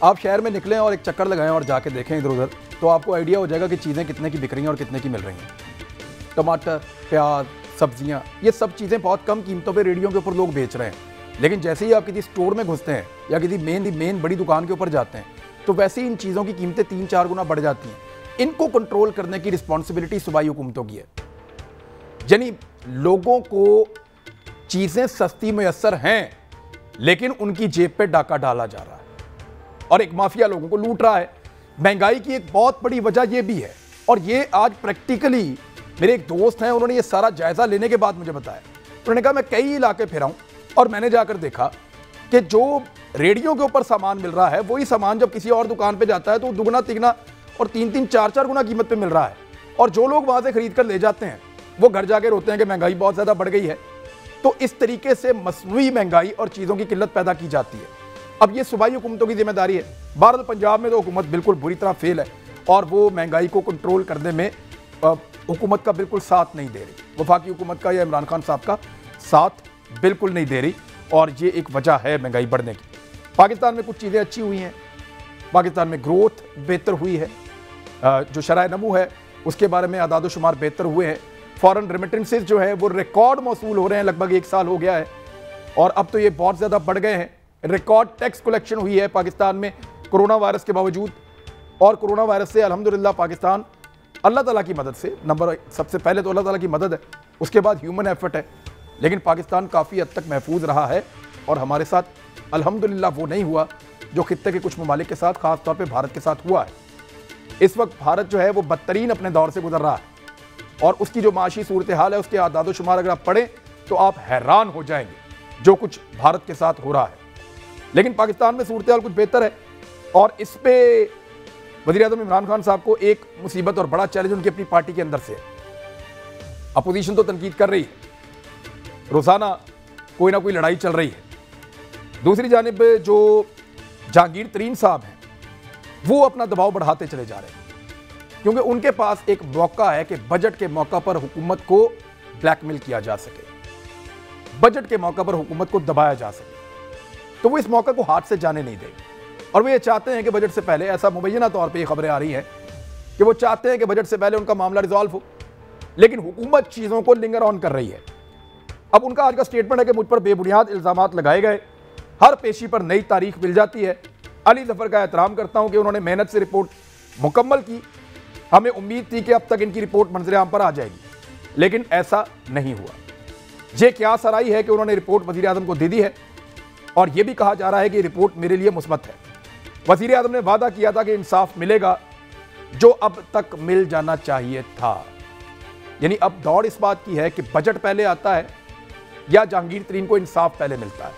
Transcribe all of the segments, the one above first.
आप शहर में निकलें और एक चक्कर लगाएं और जाके देखें इधर उधर, तो आपको आइडिया हो जाएगा कि चीज़ें कितने की बिक रही हैं और कितने की मिल रही हैं। टमाटर, प्याज, सब्जियां, ये सब चीज़ें बहुत कम कीमतों पे रेडियो के ऊपर लोग बेच रहे हैं। लेकिन जैसे ही आप किसी स्टोर में घुसते हैं या किसी मेन बड़ी दुकान के ऊपर जाते हैं, तो वैसे ही इन चीज़ों की कीमतें 3-4 गुना बढ़ जाती हैं। इनको कंट्रोल करने की रिस्पॉन्सिबिलिटी सूबाई हुकूमतों की है। यानी लोगों को चीज़ें सस्ती मैसर हैं, लेकिन उनकी जेब पे डाका डाला जा रहा है और एक माफिया लोगों को लूट रहा है। महंगाई की एक बहुत बड़ी वजह यह भी है, और ये आज प्रैक्टिकली मेरे एक दोस्त हैं, उन्होंने ये सारा जायजा लेने के बाद मुझे बताया। उन्होंने कहा मैं कई इलाके फिरा हूं और मैंने जाकर देखा कि जो रेडियो के ऊपर सामान मिल रहा है, वही सामान जब किसी और दुकान पे जाता है तो दुगना तिगना और 3-3, 4-4 गुना कीमत पे मिल रहा है। और जो लोग वहां से खरीद कर ले जाते हैं वो घर जाके रोते हैं कि महंगाई बहुत ज्यादा बढ़ गई है। तो इस तरीके से मसनूई महंगाई और चीजों की किल्लत पैदा की जाती है। अब ये सूबाई हुकूमतों की जिम्मेदारी है। बहरहाल पंजाब में तो हुकूमत बिल्कुल बुरी तरह फेल है और वो महंगाई को कंट्रोल करने में हुकूमत का बिल्कुल साथ नहीं दे रही। वफाकी हुकूमत का या इमरान खान साहब का साथ बिल्कुल नहीं दे रही, और ये एक वजह है महंगाई बढ़ने की। पाकिस्तान में कुछ चीज़ें अच्छी हुई हैं। पाकिस्तान में ग्रोथ बेहतर हुई है, जो शरह नमू है उसके बारे में आदाद शुमार बेहतर हुए हैं। फॉरेन रेमिटेंसेस जो है वो रिकॉर्ड मौसूल हो रहे हैं, लगभग 1 साल हो गया है और अब तो ये बहुत ज़्यादा बढ़ गए हैं। रिकॉर्ड टैक्स कलेक्शन हुई है पाकिस्तान में कोरोना वायरस के बावजूद, और कोरोना वायरस से अल्हम्दुलिल्लाह पाकिस्तान अल्लाह ताला की मदद से, सबसे पहले तो अल्लाह ताला की मदद है, उसके बाद ह्यूमन एफर्ट है, लेकिन पाकिस्तान काफ़ी हद तक महफूज रहा है। और हमारे साथ अल्हम्दुलिल्लाह वो नहीं हुआ जो खित्ते के कुछ ममालिक के साथ, ख़ास तौर पे भारत के साथ हुआ है। इस वक्त भारत जो है वो बदतरीन अपने दौर से गुजर रहा है, और उसकी जो माशी सूरत हाल है, उसके आदाद शुमार अगर आप पढ़ें तो आप हैरान हो जाएंगे जो कुछ भारत के साथ हो रहा है। लेकिन पाकिस्तान में सूरत हाल कुछ बेहतर है, और इस पे वज़ीर-ए-आज़म इमरान खान साहब को एक मुसीबत और बड़ा चैलेंज उनकी अपनी पार्टी के अंदर से है। अपोजिशन तो तनकीद कर रही है, रोज़ाना कोई ना कोई लड़ाई चल रही है। दूसरी जानिब जो जहांगीर तरीन साहब हैं वो अपना दबाव बढ़ाते चले जा रहे हैं, क्योंकि उनके पास एक मौका है कि बजट के मौका पर हुकूमत को ब्लैकमेल किया जा सके, बजट के मौका पर हुकूमत को दबाया जा सके। तो वो इस मौका को हाथ से जाने नहीं देंगे, और वो ये चाहते हैं कि बजट से पहले, ऐसा मुबैना तौर पे ये खबरें आ रही हैं कि वो चाहते हैं कि बजट से पहले उनका मामला रिजॉल्व हो, लेकिन हुकूमत चीज़ों को लिंगर ऑन कर रही है। अब उनका आज का स्टेटमेंट है कि मुझ पर बेबुनियाद इल्ज़ामात लगाए गए, हर पेशी पर नई तारीख मिल जाती है। अली ज़फ़र का एहतराम करता हूं कि उन्होंने मेहनत से रिपोर्ट मुकम्मल की, हमें उम्मीद थी कि अब तक इनकी रिपोर्ट मंजर आम पर आ जाएगी, लेकिन ऐसा नहीं हुआ। ये क्या सराई है कि उन्होंने रिपोर्ट वज़ीर-ए-आज़म को दे दी है, और यह भी कहा जा रहा है कि रिपोर्ट मेरे लिए मुस्बत है। वज़ीर-ए-आज़म ने वादा किया था कि इंसाफ मिलेगा, जो अब तक मिल जाना चाहिए था। यानी अब दौड़ इस बात की है कि बजट पहले आता है या जहांगीर तरीन को इंसाफ पहले मिलता है,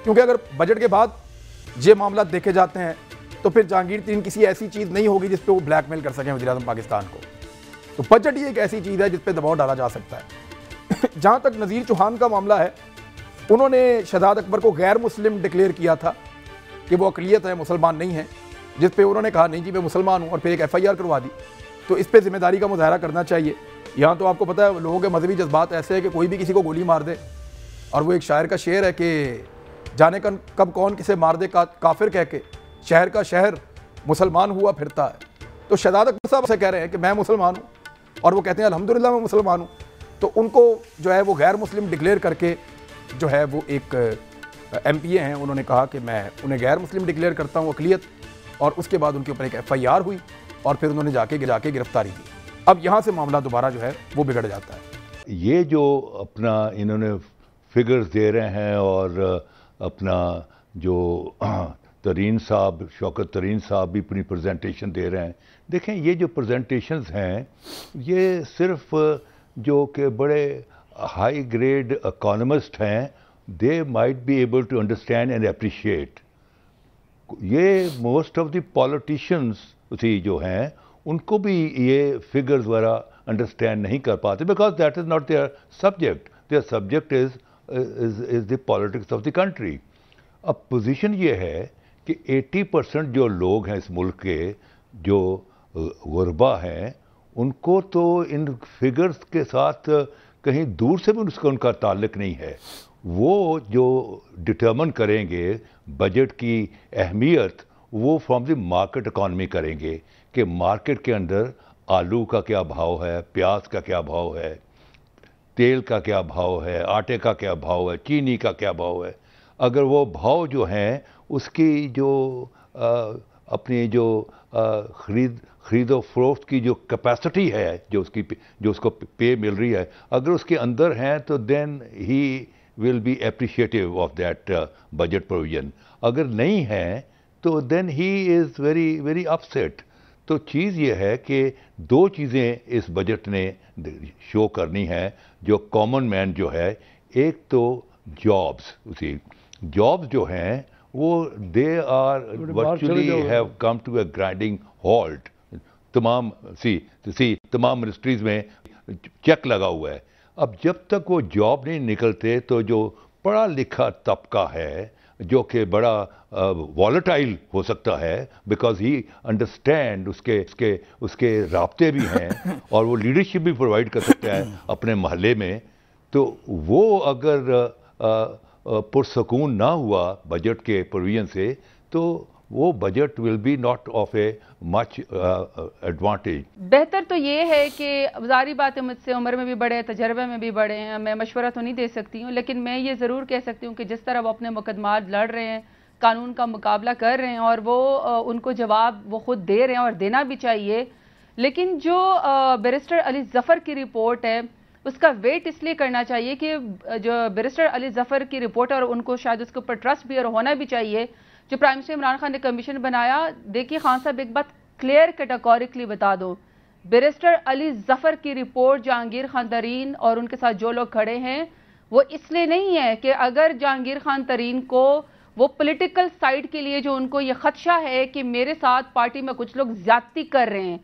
क्योंकि अगर बजट के बाद ये मामला देखे जाते हैं तो फिर जहांगीर तरीन किसी ऐसी चीज़ नहीं होगी जिस पे वो ब्लैकमेल कर सकें वज़ीर-ए-आज़म पाकिस्तान को। तो बजट ही एक ऐसी चीज़ है जिस पे दबाव डाला जा सकता है। जहाँ तक नज़ीर चौहान का मामला है, उन्होंने शहजाद अकबर को गैर मुस्लिम डिक्लेयर किया था कि वो अक़लियत है, मुसलमान नहीं है, जिस पे उन्होंने कहा नहीं जी मैं मुसलमान हूँ, और फिर एक FIR करवा दी। तो इस पर जिम्मेदारी का मुजाहरा करना चाहिए। यहाँ तो आपको पता है लोगों के मजहबी जज्बात ऐसे है कि कोई भी किसी को गोली मार दे, और वो एक शायर का शेर है कि जाने कब कौन किसे मार दे काफिर कह के, शहर का शहर मुसलमान हुआ फिरता है। तो शहजाद अकबर साहब से कह रहे हैं कि मैं मुसलमान हूँ, और वो कहते हैं अल्हम्दुलिल्लाह मैं मुसलमान हूँ। तो उनको जो है वो गैर मुस्लिम डिक्लेयर करके जो है वो एक MPA हैं, उन्होंने कहा कि मैं उन्हें गैर मुस्लिम डिक्लेयर करता हूँ अक़लियत, और उसके बाद उनके ऊपर एक FIR हुई और फिर उन्होंने जाके गिरफ्तारी की। अब यहाँ से मामला दोबारा जो है वो बिगड़ जाता है। ये जो अपना इन्होंने फिगर्स दे रहे हैं और अपना जो तरीन साहब, शौकत तरीन साहब भी अपनी प्रेजेंटेशन दे रहे हैं। देखें ये जो प्रेजेंटेशंस हैं ये सिर्फ जो कि बड़े हाई ग्रेड इकोनॉमिस्ट हैं, they might be able to understand and appreciate. ये मोस्ट ऑफ द पॉलिटिशियंस जो हैं उनको भी ये फिगर्स वगैरह अंडरस्टैंड नहीं कर पाते, because that is not their subject. Their subject is the politics of the country. अब पोजीशन ये है कि 80% जो लोग हैं इस मुल्क के, जो गुरबा हैं, उनको तो इन फिगर्स के साथ कहीं दूर से भी उनका ताल्लुक नहीं है। वो जो डिटर्मिन करेंगे बजट की अहमियत, वो फ्रॉम द मार्केट इकॉनमी करेंगे कि मार्केट के अंदर आलू का क्या भाव है, प्याज का क्या भाव है, तेल का क्या भाव है, आटे का क्या भाव है, चीनी का क्या भाव है। अगर वो भाव जो हैं उसकी जो अपनी जो खरीदो फरोख्त की जो कैपेसिटी है, जो उसको पे मिल रही है, अगर उसके अंदर हैं तो then he will be appreciative of that budget provision. अगर नहीं है तो then he is very very upset. तो चीज़ ये है कि दो चीज़ें इस बजट ने शो करनी है जो कॉमन मैन जो है, एक तो जॉब्स जो हैं वो they are virtually have come to a grinding halt. तमाम मिनिस्ट्रीज में चेक लगा हुआ है। अब जब तक वो जॉब नहीं निकलते तो जो पढ़ा लिखा तबका है जो कि बड़ा वॉलेटाइल हो सकता है, बिकॉज ही अंडरस्टैंड उसके राब्ते भी हैं और वो लीडरशिप भी प्रोवाइड कर सकता है अपने महल्ले में, तो वो अगर पुरसकून ना हुआ बजट के प्रोविजन से तो वो budget will be not of a much advantage. बेहतर तो ये है कि ज़ाहिर बात है मुझसे उम्र में भी बड़े हैं, तजर्बे में भी बड़े हैं, मैं मशवरा तो नहीं दे सकती हूँ, लेकिन मैं ये ज़रूर कह सकती हूँ कि जिस तरह वो अपने मुकदमात लड़ रहे हैं, कानून का मुकाबला कर रहे हैं और वो उनको जवाब वो खुद दे रहे हैं और देना भी चाहिए। लेकिन जो बैरिस्टर अली ज़फ़र की रिपोर्ट है उसका वेट इसलिए करना चाहिए कि जो बैरिस्टर अली ज़फ़र की रिपोर्ट है और उनको शायद उसके ऊपर ट्रस्ट भी और होना भी चाहिए। जो प्राइम मिनिस्टर इमरान खान ने कमीशन बनाया, देखिए खान साहब एक बात क्लियर कैटेगोरिकली बता दो, बैरिस्टर अली ज़फ़र की रिपोर्ट जहांगीर खान तरीन और उनके साथ जो लोग खड़े हैं वो इसलिए नहीं है कि अगर जहांगीर खान तरीन को वो पॉलिटिकल साइड के लिए जो उनको ये खदशा है कि मेरे साथ पार्टी में कुछ लोग ज्यादती कर रहे हैं,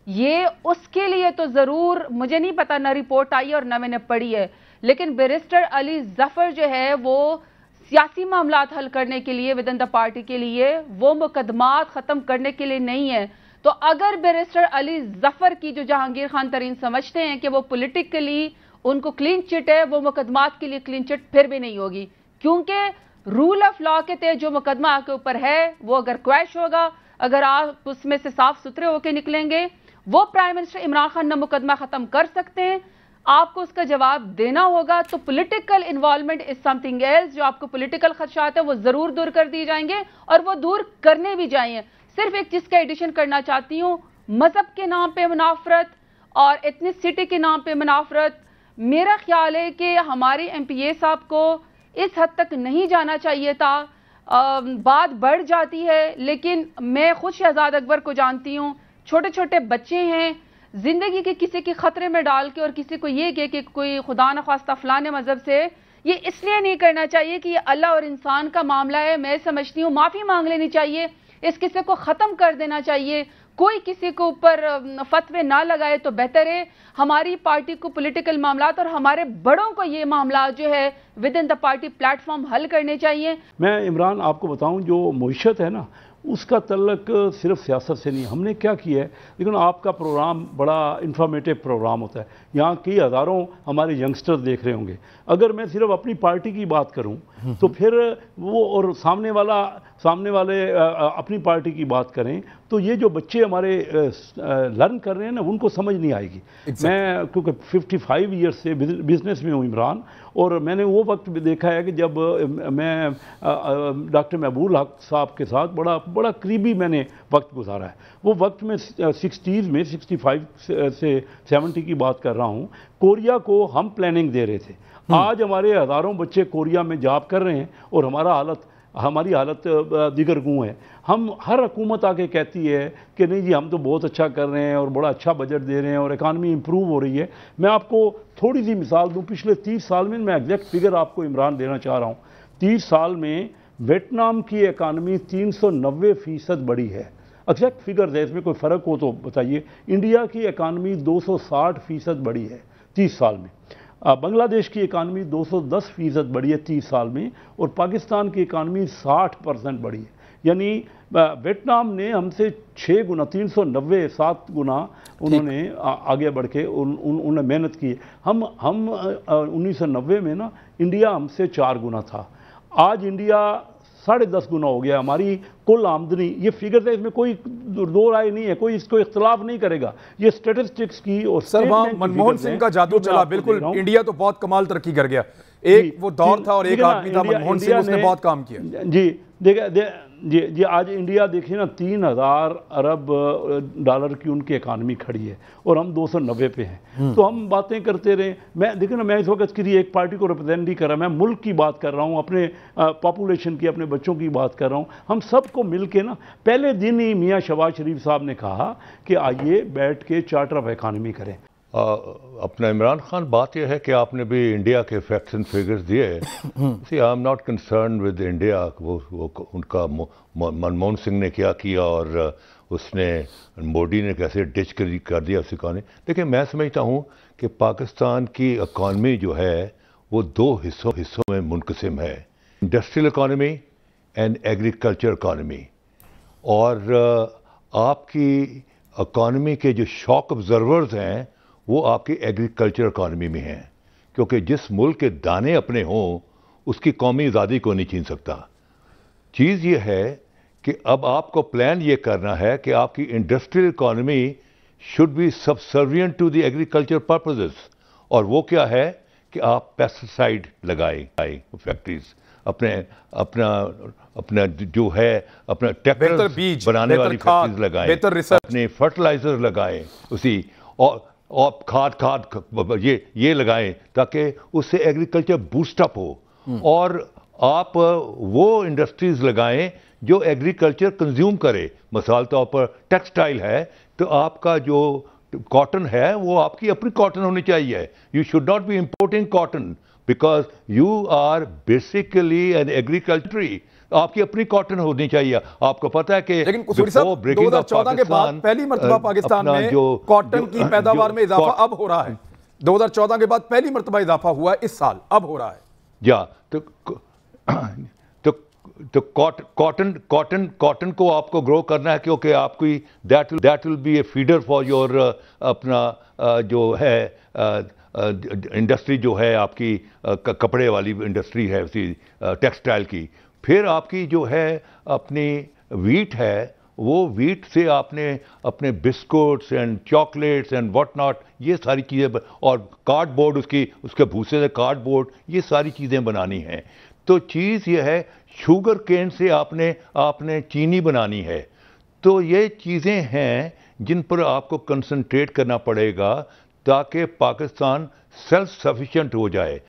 ये उसके लिए तो जरूर, मुझे नहीं पता, ना रिपोर्ट आई है और ना मैंने पढ़ी है, लेकिन बैरिस्टर अली ज़फ़र जो है वो सियासी मामलात हल करने के लिए विद इन द पार्टी के लिए, वो मुकदमात खत्म करने के लिए नहीं है। तो अगर बैरिस्टर अली ज़फ़र की जो जहांगीर खान तरीन समझते हैं कि वो पॉलिटिकली उनको क्लीन चिट है, वो मुकदमात के लिए क्लीन चिट फिर भी नहीं होगी, क्योंकि रूल ऑफ लॉ के तहत जो मुकदमा आपके ऊपर है वो अगर क्वैश होगा, अगर आप उसमें से साफ सुथरे होकर निकलेंगे, वो प्राइम मिनिस्टर इमरान खान ना मुकदमा खत्म कर सकते हैं, आपको उसका जवाब देना होगा। तो political involvement is something else. जो आपको पॉलिटिकल खदशात है वो जरूर दूर कर दिए जाएंगे और वो दूर करने भी चाहिए। सिर्फ एक चीज का एडिशन करना चाहती हूँ, मजहब के नाम पे मुनाफरत और एथनिसिटी के नाम पे मुनाफरत, मेरा ख्याल है कि हमारे MPA साहब को इस हद तक नहीं जाना चाहिए था। बात बढ़ जाती है, लेकिन मैं खुद शहजाद अकबर को जानती हूँ, छोटे छोटे बच्चे हैं, जिंदगी के किसी के खतरे में डाल के और किसी को ये कह कि कोई खुदा न खास्ता फलाने मजहब से, ये इसलिए नहीं करना चाहिए कि ये अल्लाह और इंसान का मामला है। मैं समझती हूँ माफी मांग लेनी चाहिए, इस किस्से को खत्म कर देना चाहिए, कोई किसी को ऊपर फतवे ना लगाए तो बेहतर है। हमारी पार्टी को पॉलिटिकल मामलात और हमारे बड़ों को ये मामला जो है with in the party platform हल करने चाहिए। मैं इमरान आपको बताऊं, जो मईशत है ना उसका तल्लक सिर्फ सियासत से नहीं, हमने क्या किया है, लेकिन आपका प्रोग्राम बड़ा इंफॉर्मेटिव प्रोग्राम होता है, यहाँ कई हज़ारों हमारे यंगस्टर्स देख रहे होंगे। अगर मैं सिर्फ अपनी पार्टी की बात करूँ तो फिर वो और सामने वाले अपनी पार्टी की बात करें तो ये जो बच्चे हमारे लर्न कर रहे हैं ना, उनको समझ नहीं आएगी। मैं क्योंकि 55 ईयर्स से बिजनेस में हूँ इमरान, और मैंने वो वक्त भी देखा है कि जब मैं डॉक्टर महबूब हक साहब के साथ बड़ा करीबी मैंने वक्त गुजारा है। वो वक्त में 60s में 65 से 70 की बात कर रहा हूँ, कोरिया को हम प्लानिंग दे रहे थे। आज हमारे हज़ारों बच्चे कोरिया में जॉब कर रहे हैं और हमारी हालत दिगर गूँ है। हम हर हुकूमत आके कहती है कि नहीं जी हम तो बहुत अच्छा कर रहे हैं और बड़ा अच्छा बजट दे रहे हैं और इकानमी इंप्रूव हो रही है। मैं आपको थोड़ी सी मिसाल दूं, पिछले 30 साल में, मैं एग्जैक्ट फिगर आपको इमरान देना चाह रहा हूँ, 30 साल में वियतनाम की इकानमी 390% बढ़ी है। एग्जैक्ट फिगर है, इसमें कोई फ़र्क हो तो बताइए। इंडिया की इकानमी 260% बढ़ी है 30 साल में। बांग्लादेश की इकानमी 210% बढ़ी है 30 साल में, और पाकिस्तान की इकानमी 60% बढ़ी है। यानी वियतनाम ने हमसे 6 गुना 397 गुना उन्होंने आगे बढ़ के उन्होंने मेहनत की। हम 1990 में ना, इंडिया हमसे 4 गुना था। आज इंडिया 10.5 गुना हो गया हमारी कुल आमदनी। ये फिगर है, इसमें कोई दो राय नहीं है, कोई इसको इख्तलाफ नहीं करेगा। ये स्टेटिस्टिक्स की और सर वहाँ मनमोहन सिंह का जादू चला, बिल्कुल इंडिया तो बहुत कमाल तरक्की कर गया। एक वो दौर था और एक आदमी था मनमोहन सिंह, उसने बहुत काम किया। जी देखिए जी आज इंडिया देखिए ना 3000 अरब डॉलर की उनकी इकानमी खड़ी है और हम 290 पे हैं। तो हम बातें करते रहे, मैं देखिए ना, मैं इस वक्त की एक पार्टी को रिप्रेजेंट नहीं कर रहा, मैं मुल्क की बात कर रहा हूँ, अपने पॉपुलेशन की, अपने बच्चों की बात कर रहा हूँ। हम सबको मिल के ना पहले दिन ही मियाँ शहबाज शरीफ साहब ने कहा कि आइए बैठ के चार्टर ऑफ इकानमी करें। अपना इमरान खान, बात यह है कि आपने भी इंडिया के फैक्ट्स एंड फिगर्स दिए। See I am not concern with India, वो उनका मनमोहन सिंह ने क्या किया और उसने मोदी ने कैसे डिच कर दिया उस इकॉनमी। देखिए मैं समझता हूँ कि पाकिस्तान की इकॉनमी जो है वो 2 हिस्सों में मुनक़सिम है, industrial economy and agriculture economy. और आपकी इकॉनमी के जो शॉक ऑब्जर्वर्स हैं वो आपकी एग्रीकल्चर इकॉनमी में हैं, क्योंकि जिस मुल्क के दाने अपने हों उसकी कौमी आज़ादी को नहीं छीन सकता। चीज़ ये है कि अब आपको प्लान ये करना है कि आपकी industrial economy should be subservient to the agriculture purposes. और वो क्या है कि आप पेस्टिसाइड लगाए फैक्ट्रीज, अपना जो है अपना ट्रैक्टर बीज बनाने वाली फैक्ट्रीज लगाएं, अपने फर्टिलाइजर लगाएं उसी, और खाद ये लगाएं ताकि उससे एग्रीकल्चर बूस्टअप हो। और आप वो इंडस्ट्रीज लगाएं जो एग्रीकल्चर कंज्यूम करे। मिसाल तौर पर टेक्सटाइल है तो आपका जो कॉटन है वो आपकी अपनी कॉटन होनी चाहिए। You should not be importing cotton because you are basically an agriculture. आपकी अपनी कॉटन होनी चाहिए। आपको पता है कि लेकिन कसूरी साहब 2014 के बाद पहली मरतबा पाकिस्तान में कॉटन की पैदावार में इजाफा अब हो रहा है। 2014 के बाद पहली मरतबा इजाफा हुआ है इस साल, अब हो रहा है। या तो कॉटन को आपको ग्रो करना है, क्योंकि आपकी that will be A feeder for your अपना जो है इंडस्ट्री जो है आपकी कपड़े वाली इंडस्ट्री है उसी टेक्सटाइल की। फिर आपकी जो है अपनी वीट है, वो वीट से आपने अपने biscuits and chocolates and what not ये सारी चीज़ें, और कार्डबोर्ड उसके भूसे से कार्डबोर्ड, ये सारी चीज़ें बनानी हैं। तो चीज़ ये है शुगर केन से आपने चीनी बनानी है। तो ये चीज़ें हैं जिन पर आपको कंसंट्रेट करना पड़ेगा ताकि पाकिस्तान सेल्फ सफिशिएंट हो जाए।